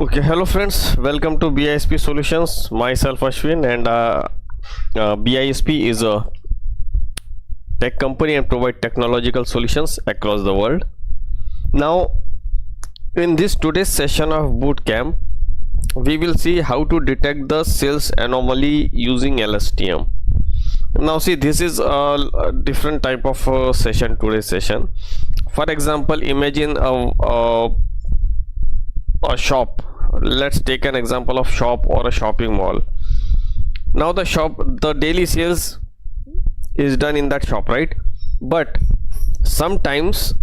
Okay, hello friends, welcome to BISP Solutions. Myself Ashwin, and BISP is a tech company and provide technological solutions across the world. Now, in this today's session of bootcamp, we will see how to detect the sales anomaly using LSTM. Now see, this is a different type of session, today's session. For example, imagine a shop. Let's take an example of shop or a shopping mall. Now the daily sales is done in that shop, right? But sometimes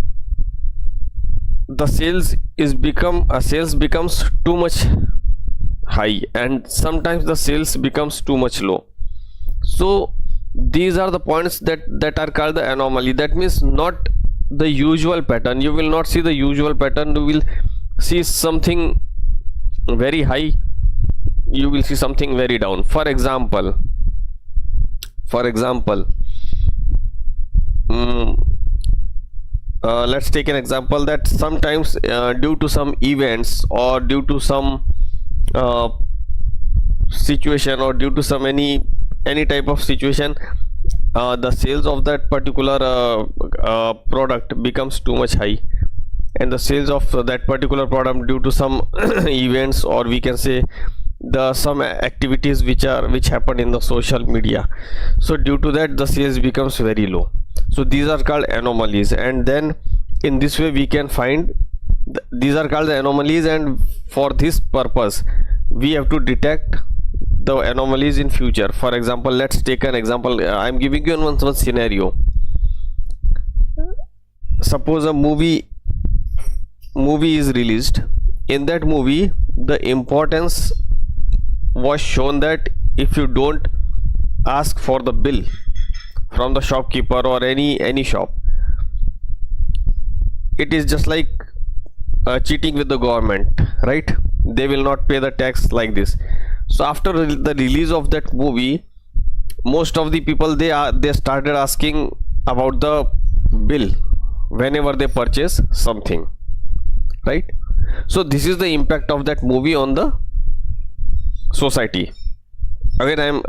the sales becomes too much high, and sometimes the sales becomes too much low. So these are the points that are called the anomaly. That means not the usual pattern. You will not see the usual pattern. You will see something very high, you will see something very down. For example, let's take an example that sometimes due to some events or due to some situation or due to some any type of situation, the sales of that particular product becomes too much high, and the sales of that particular product due to some events, or we can say some activities which happen in the social media, so due to that the sales becomes very low. So these are called anomalies, and then in this way we can find these are called the anomalies, and for this purpose we have to detect the anomalies in future. For example, let's take an example. I'm giving you one scenario. Suppose a movie is released. In that movie, the importance was shown that if you don't ask for the bill from the shopkeeper or any shop, it is just like cheating with the government, right? They will not pay the tax like this. So after the release of that movie, most of the people they started asking about the bill whenever they purchase something, right? So this is the impact of that movie on the society. Again, I am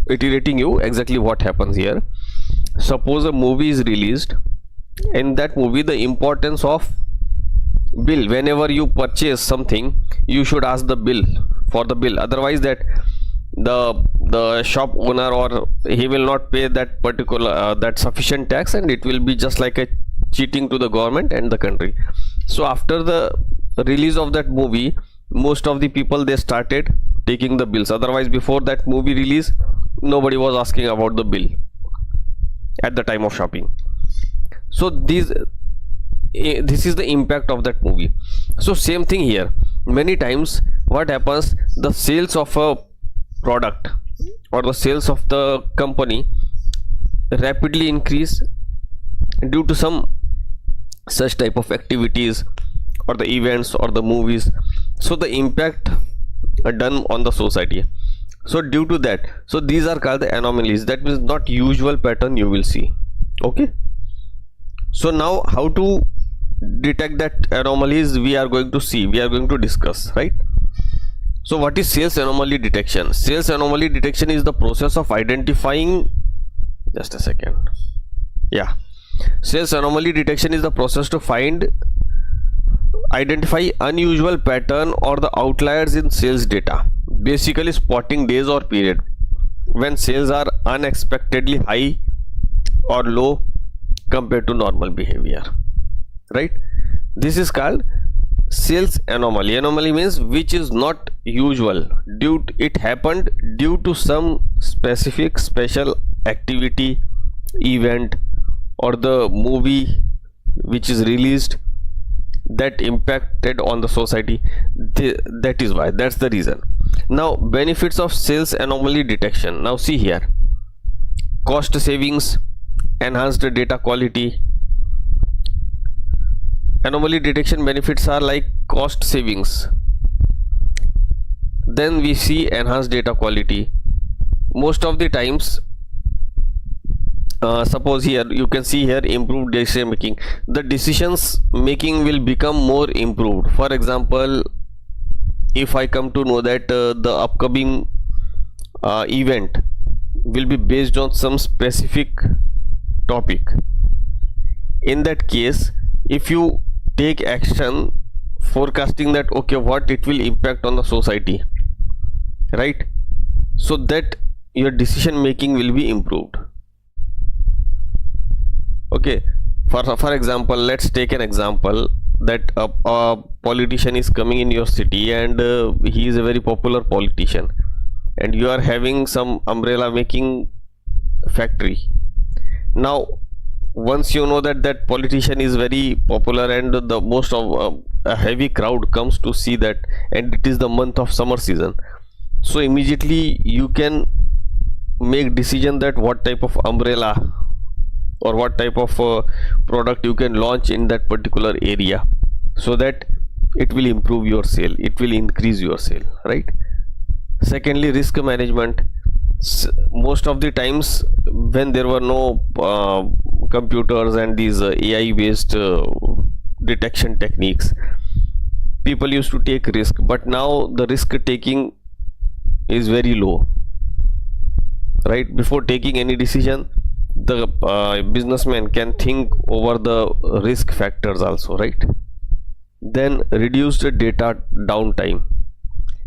iterating you exactly what happens here. Suppose a movie is released. In that movie, the importance of bill, whenever you purchase something, you should ask the bill for the bill. Otherwise, that the shop owner, or he will not pay that particular that sufficient tax, and it will be just like a cheating to the government and the country. So after the release of that movie, most of the people they started taking the bills. Otherwise, before that movie release, nobody was asking about the bill at the time of shopping. So this is the impact of that movie. So same thing here. Many times what happens, the sales of a product or the sales of the company rapidly increase due to some such type of activities or the events or the movies. So the impact are done on the society. So due to that, so these are called the anomalies. That means not usual pattern you will see. Okay, so now how to detect that anomalies we are going to discuss, right? So what is sales anomaly detection? Sales anomaly detection is the process of identifying, just a second, yeah, sales anomaly detection is the process to identify unusual pattern or the outliers in sales data, basically spotting days or period when sales are unexpectedly high or low compared to normal behavior, right? This is called sales anomaly. Anomaly means which is not usual, it happened due to some specific special activity, event, or the movie which is released that impacted on the society. That is why, that's the reason. Now benefits of sales anomaly detection. Now see here: cost savings, enhanced data quality. Anomaly detection benefits are like cost savings, then we see enhanced data quality. Most of the times, suppose here you can see here improved decision making. The decisions making will become more improved. For example, if I come to know that the upcoming event will be based on some specific topic, in that case, if you take action forecasting that okay, what it will impact on the society, right, so that your decision making will be improved. Okay, for example, let's take an example that a politician is coming in your city, and he is a very popular politician, and you are having some umbrella making factory. Now once you know that that politician is very popular and the most of a heavy crowd comes to see that, and it is the month of summer season, so immediately you can make decision that what type of umbrella or what type of product you can launch in that particular area, so that it will improve your sale, it will increase your sale, right? Secondly, risk management. Most of the times when there were no computers and these AI based detection techniques, people used to take risk, but now the risk taking is very low, right? Before taking any decision, the businessman can think over the risk factors also, right? Then reduced data downtime,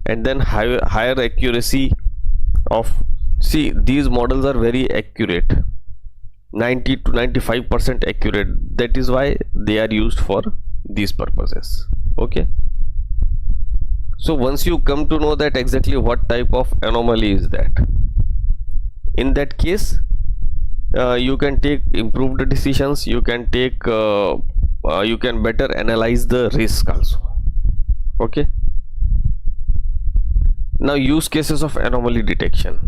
and then higher accuracy of, see, these models are very accurate, 90 to 95% accurate. That is why they are used for these purposes. Okay, so once you come to know that exactly what type of anomaly is that, in that case you can take improved decisions, you can take you can better analyze the risk also. Okay, now use cases of anomaly detection.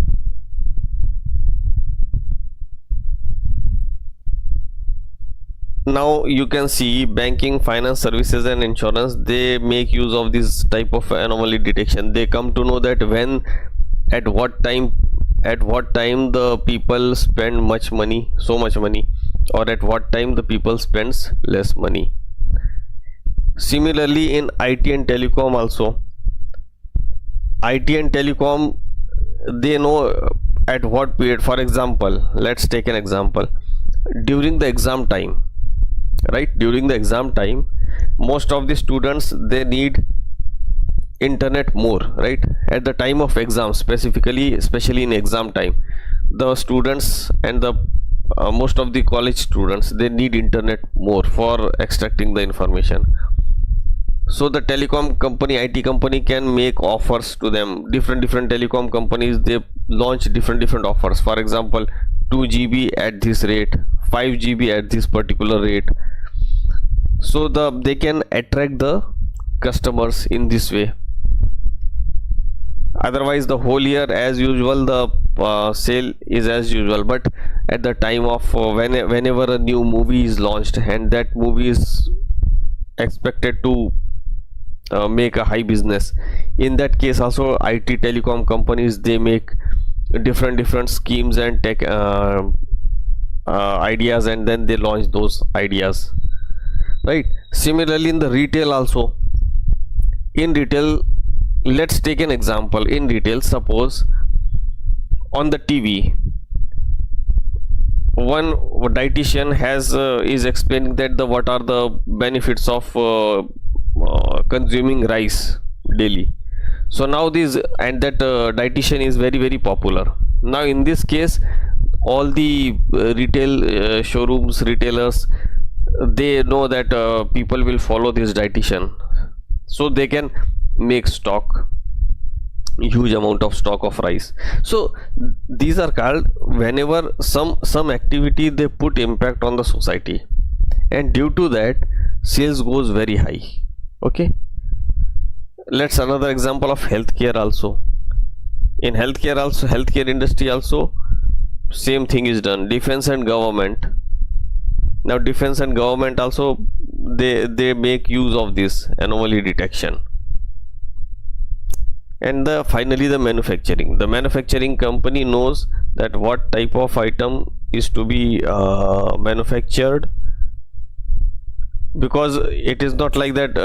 Now you can see banking, finance services and insurance, they make use of this type of anomaly detection. They come to know that when, at what time the people spend much money, so much money, or at what time the people spends less money. Similarly in IT and telecom also, IT and telecom, they know at what period. For example, let's take an example, during the exam time, right? During the exam time, most of the students, they need internet more, right? At the time of exam, especially in exam time, the students and the most of the college students, they need internet more for extracting the information. So the telecom company, IT company can make offers to them. Different telecom companies, they launch different offers. For example, 2 GB at this rate, 5 GB at this particular rate, so they can attract the customers in this way. Otherwise the whole year as usual, the sale is as usual, but at the time of whenever a new movie is launched and that movie is expected to make a high business, in that case also IT telecom companies, they make different schemes and tech ideas, and then they launch those ideas, right? Similarly in the retail also, in retail, let's take an example. In retail, suppose on the TV, one dietitian is explaining that what are the benefits of consuming rice daily. So now this, and that dietitian is very popular. Now in this case, all the retail showrooms, retailers, they know that people will follow this dietitian, so they can make stock, huge amount of stock of rice. So these are called, whenever some activity they put impact on the society, and due to that sales goes very high. Okay, let's another example of healthcare also. In healthcare also, healthcare industry also, same thing is done. Defense and government, now defense and government also, they make use of this anomaly detection. And finally the manufacturing company knows that what type of item is to be manufactured because it is not like that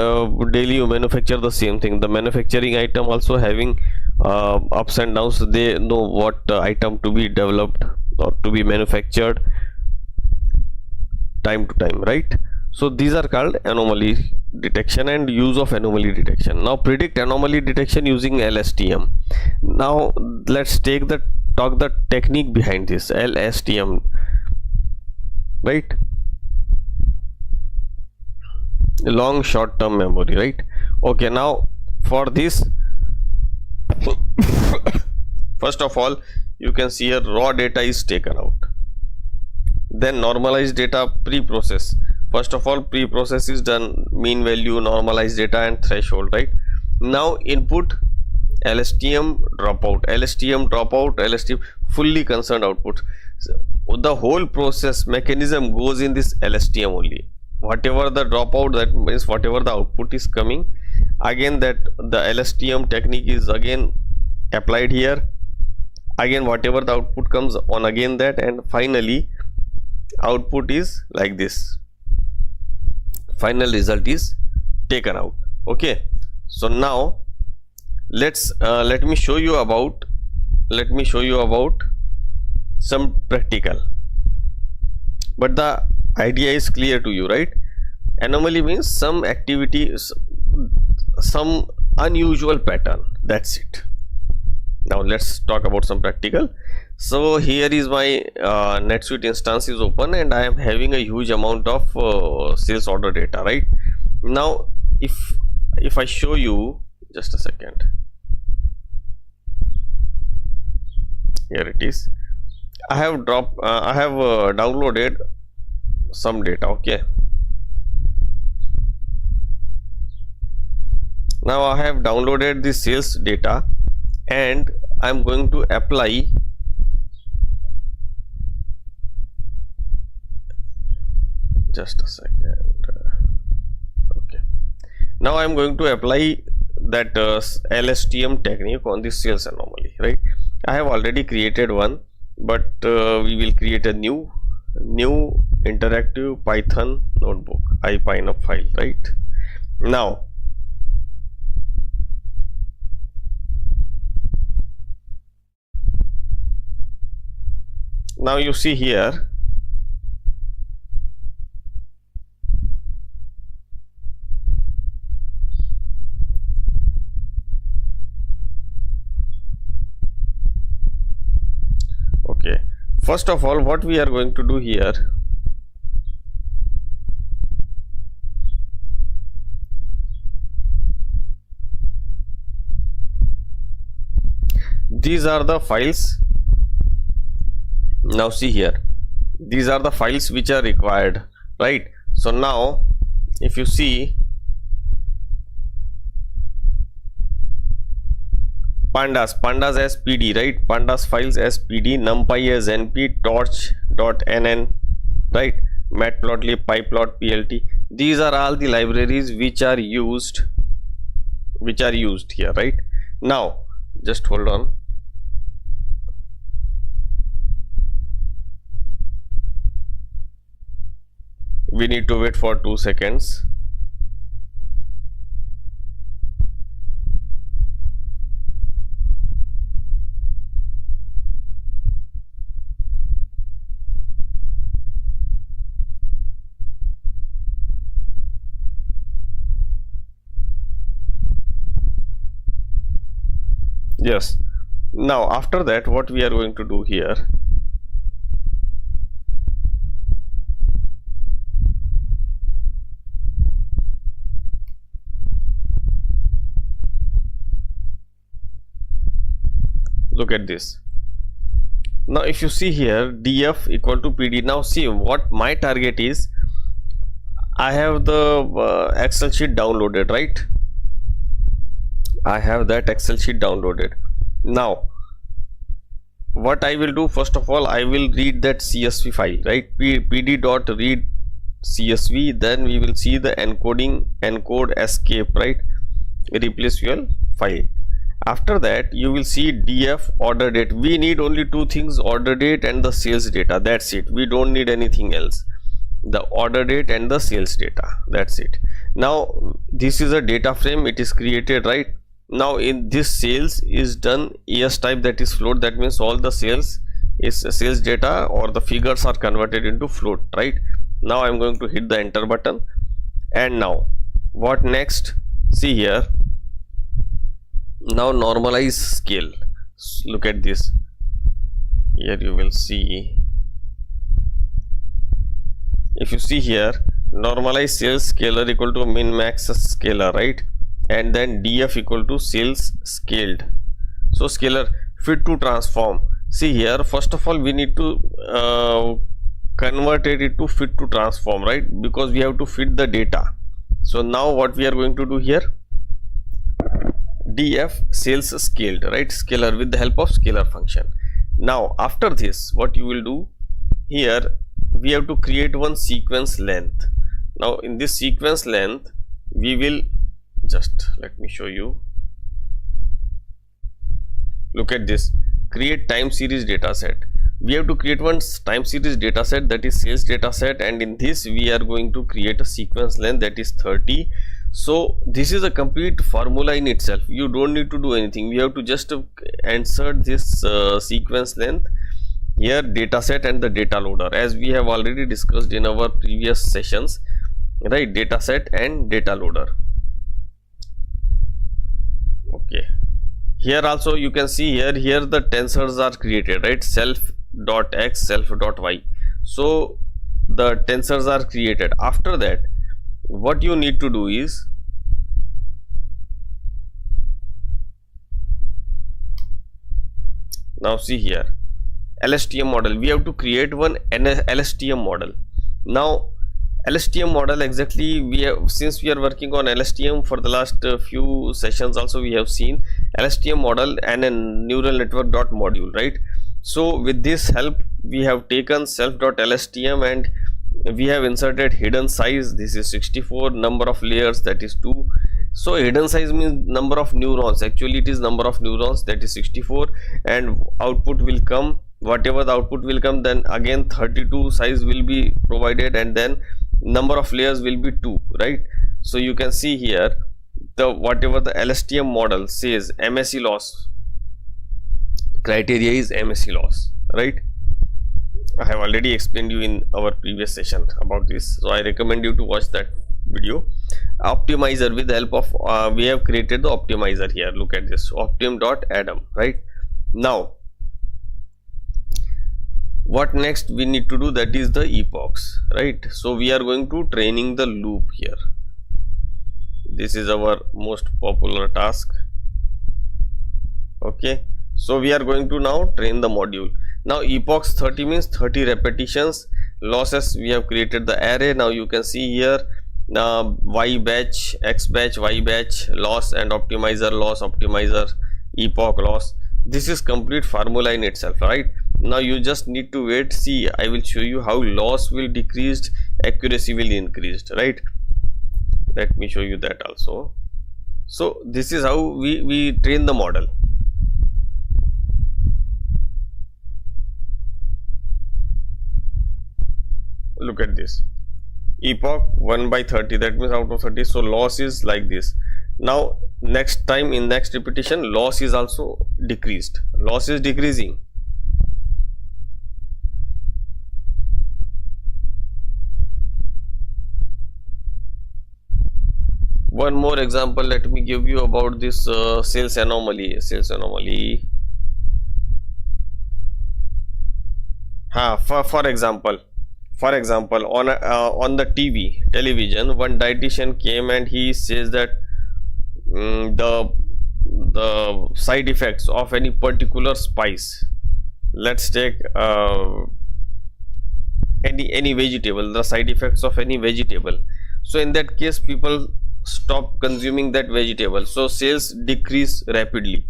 daily you manufacture the same thing. The manufacturing item also having ups and downs. They know what item to be developed or to be manufactured time to time, right? So these are called anomaly detection and use of anomaly detection. Now predict anomaly detection using LSTM. Now let's talk the technique behind this LSTM, right? Long short term memory, right? Okay, now for this first of all, you can see here raw data is taken out, then normalized data pre-process. First of all, pre-process is done, mean value, normalized data and threshold, right? Now input LSTM dropout, LSTM fully concerned output. So the whole process mechanism goes in this LSTM only. Whatever the dropout, that means whatever the output is coming, again that the LSTM technique is again applied here, again whatever the output comes on, again that, and finally output is like this, final result is taken out. Okay, so now let me show you about some practical, but the idea is clear to you, right? Anomaly means some activity, some unusual pattern, that's it. Now let's talk about some practical. So here is my NetSuite instance is open and I am having a huge amount of sales order data, right? Now if I show you, just a second, here it is. I have downloaded some data. Okay, now I have downloaded the sales data and I am going to apply just a second. Okay, now I am going to apply that LSTM technique on this sales anomaly, right? I have already created one, but we will create a new interactive Python notebook, IPyNote file, right? Now you see here okay, first of all what we are going to do here, these are the files. Now see here, these are the files which are required, right? So now if you see pandas as pd, right? Pandas files as pd, numpy as np, torch.nn, right? matplotlib, pyplot, plt. These are all the libraries which are used here, right? Now just hold on. We need to wait for 2 seconds. Yes, now after that what we are going to do here, look at this. Now if you see here df equal to pd, now see what my target is. I have the Excel sheet downloaded, right? I have that Excel sheet downloaded. Now what I will do, first of all I will read that CSV file, right? pd.read CSV, then we will see the encode escape, right? Replace fuel file. After that you will see df order date. We need only two things, order date and the sales data, that's it. We don't need anything else. the order date and the sales data. That's it. Now this is a data frame, it is created, right? Now in this sales is done ES type, that is float. That means all the sales is sales data or the figures are converted into float, right? Now I'm going to hit the enter button, and now what next? See here, now normalize scale. Look at this. Here you will see, if you see here, normalize sales scalar equal to min max scalar, right? And then df equal to sales scaled. So scalar fit to transform. See here, first of all we need to convert it to fit to transform, right? Because we have to fit the data. So now what we are going to do here, df sales scaled, right? Scalar with the help of scalar function. Now after this, what you will do here, we have to create one sequence length. Now in this sequence length, we will just, let me show you. Look at this, create time series data set. We have to create one time series data set, that is sales data set, and in this we are going to create a sequence length, that is 30. So this is a complete formula in itself. You don't need to do anything. We have to just insert this sequence length here, data set and the data loader, as we have already discussed in our previous sessions, right? Data set and data loader. Okay, here also you can see here the tensors are created, right? Self.x, self.y. So the tensors are created. After that, what you need to do is, now see here, LSTM model. We have to create one LSTM model. Now LSTM model, exactly, we have, since we are working on LSTM for the last few sessions also, we have seen LSTM model and a neural network dot module, right? So with this help, we have taken self.lstm and we have inserted hidden size. This is 64, number of layers, that is 2. So hidden size means number of neurons. Actually it is number of neurons, that is 64, and output will come, whatever the output will come, then again 32 size will be provided, and then number of layers will be 2, right? So you can see here, the whatever the LSTM model says, MSE loss criteria is MSE loss, right? I have already explained you in our previous session about this, so I recommend you to watch that video. Optimizer, with the help of we have created the optimizer here. Look at this, optim.adam, right? Now what next we need to do, that is the epochs, right? So we are going to training the loop here. This is our most popular task. Okay, so we are going to now train the module. Now epochs 30 means 30 repetitions. Losses, we have created the array. Now you can see here y batch, x batch, y batch, loss, and optimizer loss, optimizer, epoch loss. This is complete formula in itself, right? Now you just need to wait. See, I will show you how loss will decreased, accuracy will increased, right? Let me show you that also. So this is how we train the model. Look at this, epoch 1 by 30, that means out of 30. So loss is like this. Now next time, in next repetition, loss is also decreased, loss is decreasing. One more example, let me give you about this sales anomaly. For example, on the television, one dietitian came and he says that the side effects of any particular spice. Let's take any vegetable, the side effects of any vegetable. So in that case, people stop consuming that vegetable, so sales decrease rapidly.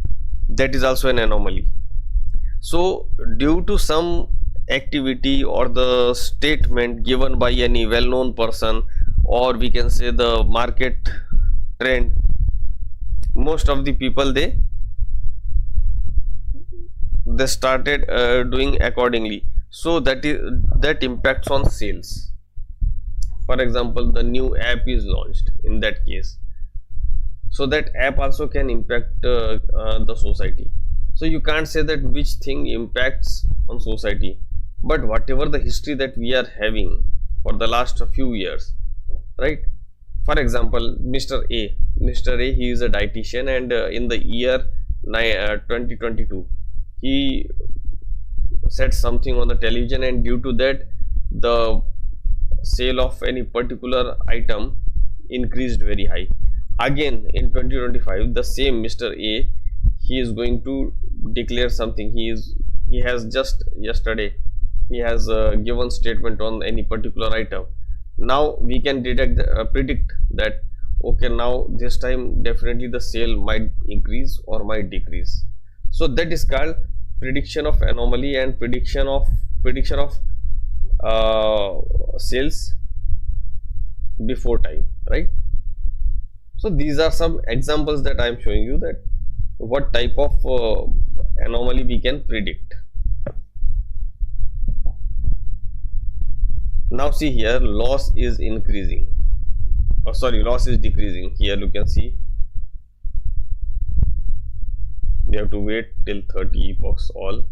That is also an anomaly. So due to some activity or the statement given by any well-known person, or we can say the market trend, most of the people they started doing accordingly. So that impacts on sales. for example, the new app is launched in that case, so that app also can impact the society. So you can't say that which thing impacts on society, but whatever the history that we are having for the last few years, right? For example, Mr. A, he is a dietitian, and in the year 2022, he said something on the television, and due to that, the sale of any particular item increased very high. Again, in 2025, the same Mr. A, he is going to declare something. He has just yesterday, he has given statement on any particular item. Now we can predict that, okay, now this time definitely the sale might increase or might decrease. So that is called prediction of anomaly and prediction of sales before time, right? So these are some examples that I am showing you, that what type of anomaly we can predict. Now see here, loss is increasing, or sorry, loss is decreasing. Here you can see we have to wait till 30 epochs all.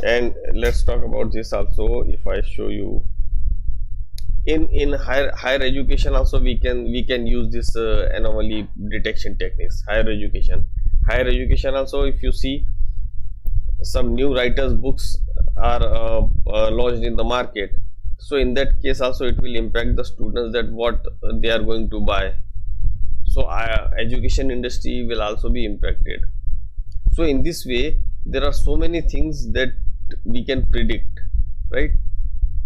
And let's talk about this also. If I show you in higher education also, we can use this anomaly detection techniques. Higher education also, if you see some new writers books are launched in the market, so in that case also it will impact the students, that what they are going to buy. So education industry will also be impacted. So in this way, there are so many things that we can predict, right?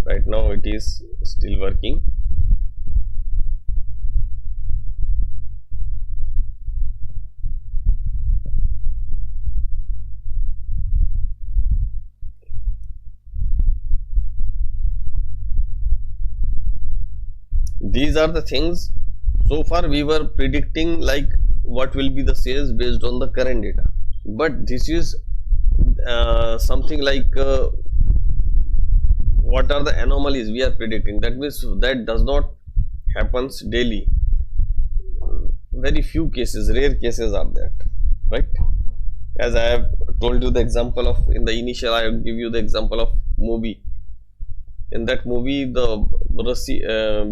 Right now it is still working. These are the things. So far we were predicting like what will be the sales based on the current data, but this is something like what are the anomalies we are predicting. That means that does not happens daily. Very few cases, rare cases are that, right? As I have told you the example of, in the initial I give you the example of movie. In that movie, the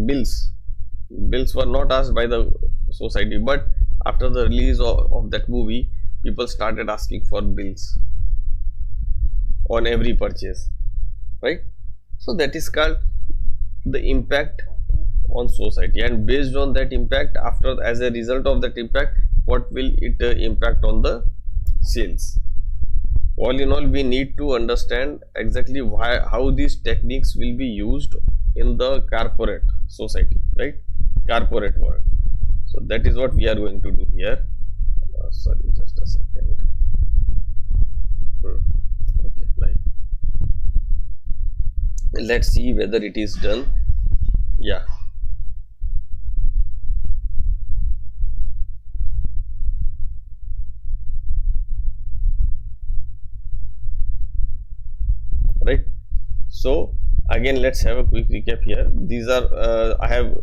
bills were not asked by the society, but after the release of that movie, people started asking for bills on every purchase, right? So that is called the impact on society, and based on that impact, after as a result of that impact, what will it impact on the sales. All in all, we need to understand exactly how these techniques will be used in the corporate society, right? Corporate world. So that is what we are going to do here. Sorry, just a second. Okay, like, let's see whether it is done. Yeah. Right. So again, let's have a quick recap here. These are I have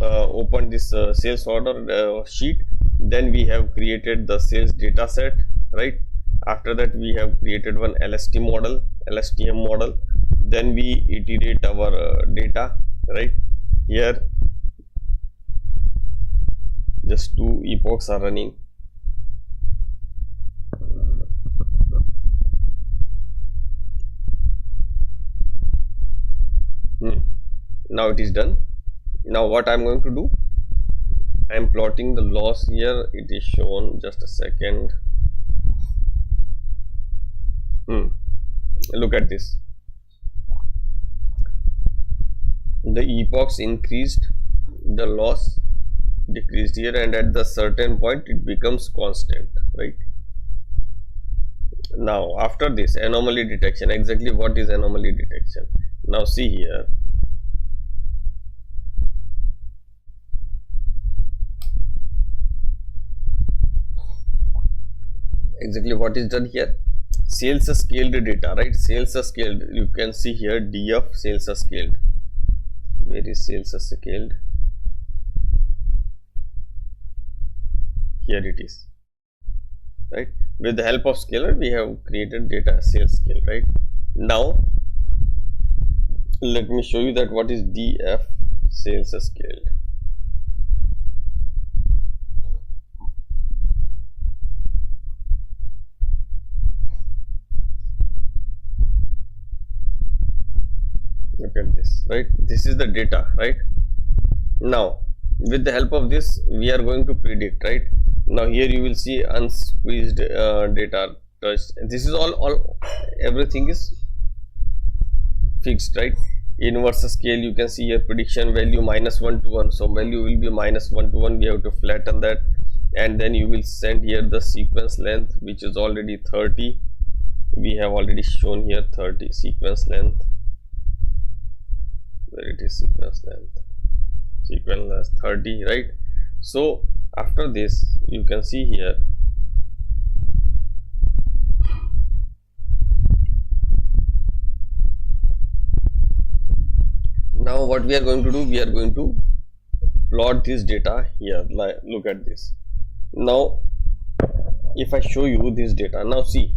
opened this sales order sheet. Then we have created the sales data set, right? After that, we have created one LSTM model. Then we iterate our data, right? Here just 2 epochs are running. Now it is done. Now what I am going to do, I am plotting the loss here. It is shown, just a second. Look at this. The epochs increased, the loss decreased here, and at the certain point it becomes constant, right? Now after this anomaly detection, exactly what is anomaly detection? Now see here, exactly what is done here. Sales are scaled data, right? Sales are scaled. You can see here DF sales are scaled. Where is sales are scaled? Here it is, right? With the help of scaler, we have created data sales scale, right? Now let me show you that what is DF sales are scaled. Look at this, right? This is the data, right? Now with the help of this we are going to predict, right? Now here you will see unsqueezed data touch. This is all everything is fixed, right? Inverse scale, you can see here prediction value -1 to 1, so value will be -1 to 1. We have to flatten that, and then you will send here the sequence length, which is already 30. We have already shown here 30 sequence length. Where it is sequence length? Sequence length 30, right? So after this you can see here now what we are going to do, we are going to plot this data here. Look at this. Now if I show you this data, now see,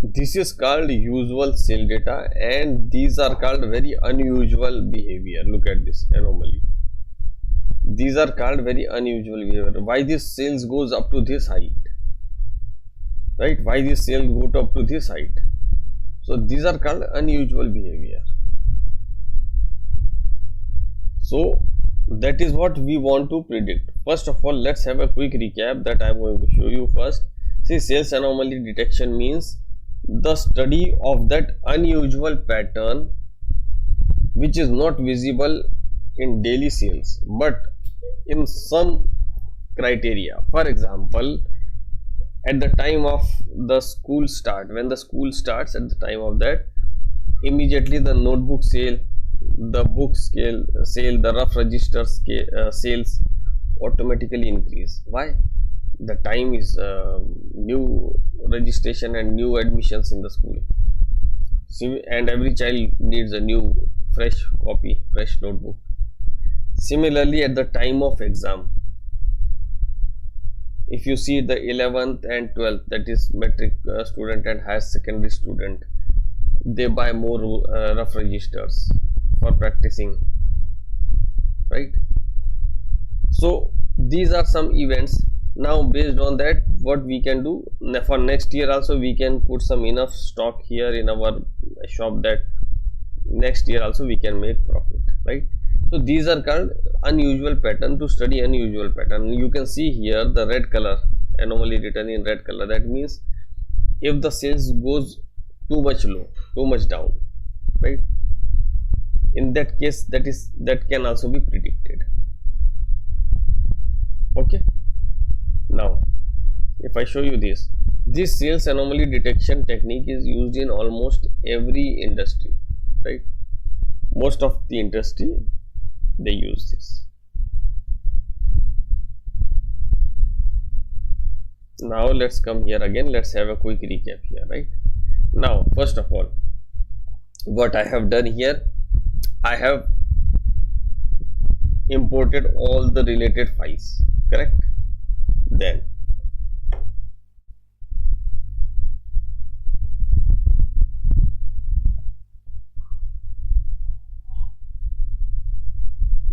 this is called usual sale data and these are called very unusual behavior. Look at this anomaly. These are called very unusual behavior. Why this sales goes up to this height, right? Why this sale go up to this height? So these are called unusual behavior. So that is what we want to predict. First of all, let's have a quick recap that I am going to show you first. See, sales anomaly detection means the study of that unusual pattern which is not visible in daily sales but in some criteria. For example, at the time of the school start, when the school starts, at the time of that, immediately the notebook sale, the book sale, the rough register sales automatically increase. Why? The time is new registration and new admissions in the school, and every child needs a new fresh copy, fresh notebook. Similarly, at the time of exam, if you see the 11th and 12th, that is metric student and higher secondary student, they buy more rough registers for practicing, right? So these are some events. Now based on that, what we can do for next year also, we can put some enough stock here in our shop that next year also we can make profit, right? So these are called unusual pattern. To study unusual pattern, you can see here the red color, anomaly written in red color. That means if the sales goes too much low, too much down, right? In that case, that can also be predicted. Okay. Now if I show you this sales anomaly detection technique is used in almost every industry, right? Most of the industry, they use this. Now let's come here again, let's have a quick recap here, right? Now first of all, what I have done here, I have imported all the related files, correct? Then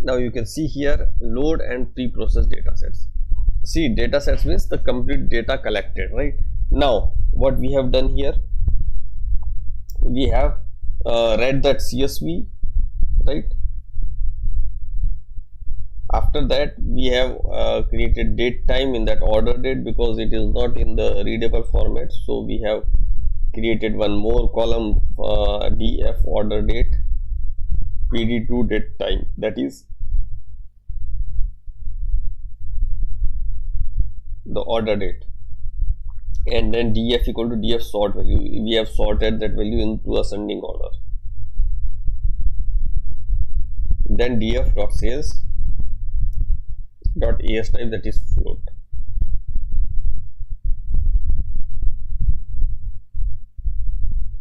now you can see here load and pre-processed data sets. See, data sets means the complete data collected, right? Now what we have done here, we have read that CSV, right? After that we have created date time in that order date, because it is not in the readable format, so we have created one more column, df order date, pd2 date time, that is the order date. and then df equal to df sort value. We have sorted that value into ascending order. Then df dot sales dot as type, that is float.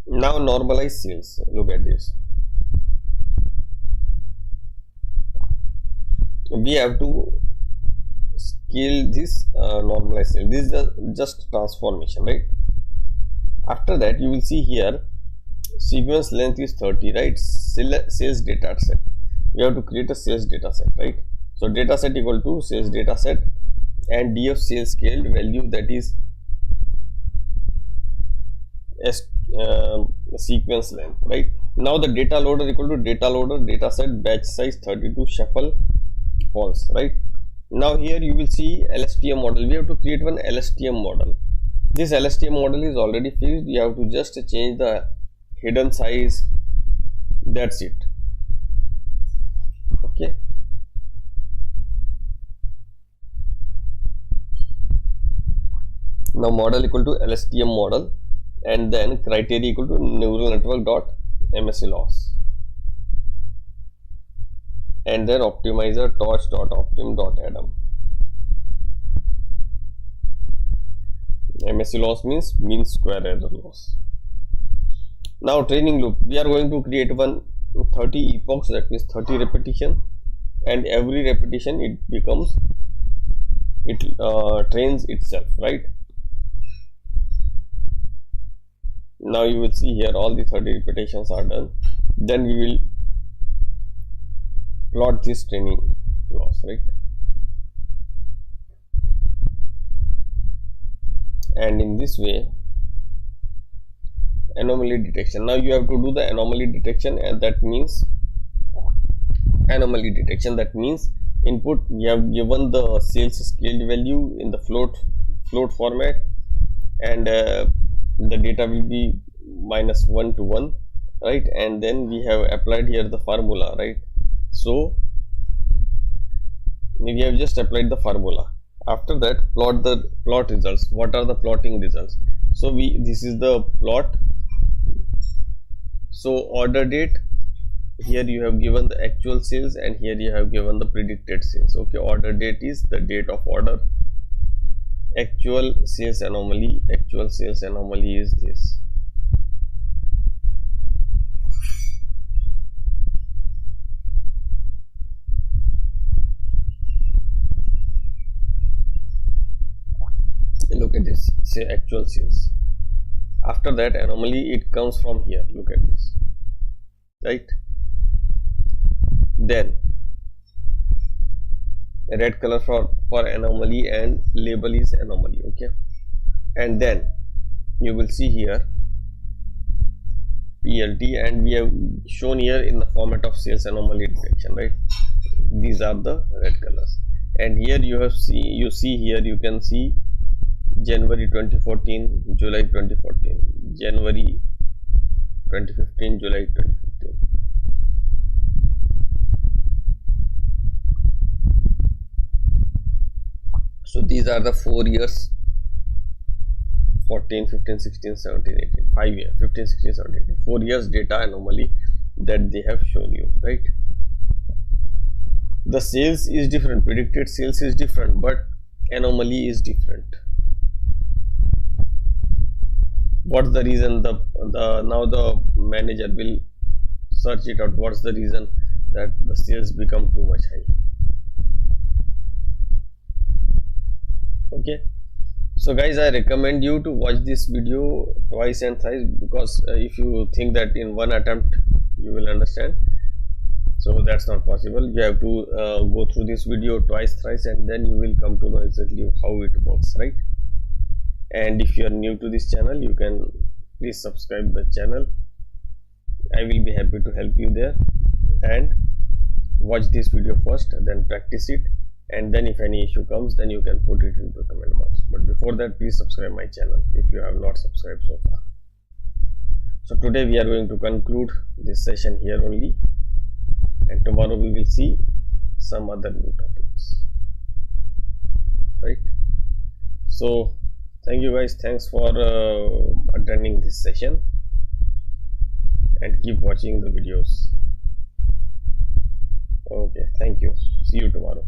Now normalize sales. Look at this. We have to scale this normalize sale. This is just transformation, right? After that, you will see here sequence length is 30, right? Sales data set. We have to create a sales data set, right? So data set equal to sales data set and df sales scaled value, that is sequence length, right? Now the data loader equal to data loader data set batch size 32 shuffle false, right? Now here you will see LSTM model. We have to create one LSTM model. This LSTM model is already fixed. You have to just change the hidden size, that's it. Okay, now model equal to LSTM model, and then criteria equal to neural network dot MSE loss, and then optimizer torch dot optim dot atom. MSE loss means mean square error loss. Now training loop, we are going to create one 30 epochs, that means 30 repetition, and every repetition it trains itself, right? Now you will see here all the 30 repetitions are done. Then we will plot this training loss, right? And in this way, anomaly detection. Now you have to do the anomaly detection, and that means input, we have given the sales scaled value in the float format, and the data will be -1 to 1, right? And then we have applied here the formula, right? So we have just applied the formula. After that, plot the plot results. What are the plotting results? So this is the plot. So order date, here you have given the actual sales, and here you have given the predicted sales. Okay, order date is the date of order. Actual sales anomaly is this. Look at this, say actual sales. After that, anomaly, it comes from here. Look at this, right? Then red color for anomaly, and label is anomaly. Okay, and then you will see here PLT, and we have shown here in the format of sales anomaly detection, right? These are the red colors, and here you can see January 2014, July 2014, January 2015, July 2015. So these are the 4 years, 14, 15, 16, 17, 18, 5 years, 15, 16, 17, 18, 4 years data anomaly that they have shown you, right? The sales is different, predicted sales is different, but anomaly is different. What's the reason? Now the manager will search it out. What's the reason that the sales become too much high? Okay, so guys, I recommend you to watch this video twice and thrice, because if you think that in one attempt you will understand, so that's not possible. You have to go through this video twice, thrice, and then you will come to know exactly how it works, right? And if you are new to this channel, you can please subscribe the channel. I will be happy to help you there. And watch this video first, then practice it, and then if any issue comes, then you can put it into the comment box. But before that, please subscribe my channel if you have not subscribed so far. So today we are going to conclude this session here only, and tomorrow we will see some other new topics, right? So Thank you guys. Thanks for attending this session, and keep watching the videos. Okay, thank you. See you tomorrow.